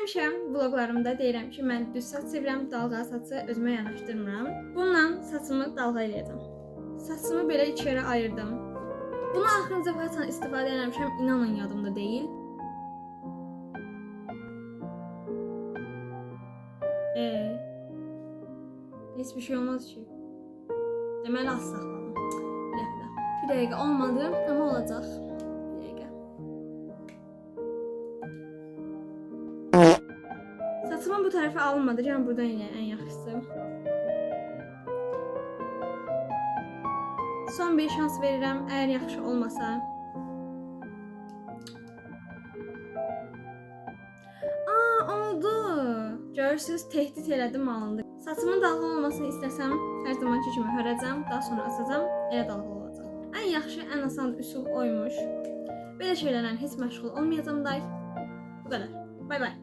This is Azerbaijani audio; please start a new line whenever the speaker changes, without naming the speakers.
Həmişə vloqlarımda deyirəm ki, mən düz saç sevirəm, dalğa saçı özümə yanaşdırmıram. Bununla saçımı dalğa eləyəcəm. Saçımı belə iki yerə ayırdım. Bunu axırıncı dəfə istifadə etmişəm, inanın yadımda deyil. Heç bir şey olmaz ki. Deməli az saxladım. Bir dəqiqə olmadı, amma olacaq. Bir dəqiqə. Saçımın bu tərəfi alınmadı, gəlin buradan elə ən yaxşısı. Son bir şans verirəm, əgər yaxşı olmasa. Oldu. Görürsünüz, tehdit elədim, alındı. Saçımın dalga olmasını istəsəm, hər zamanki kimi hörəcəm, daha sonra asacam, elə dalga olacaq. Ən yaxşı, ən asan üsul oymuş. Belə şeylərlə heç məşğul olmayacam day. Bu qədər. Bay bay.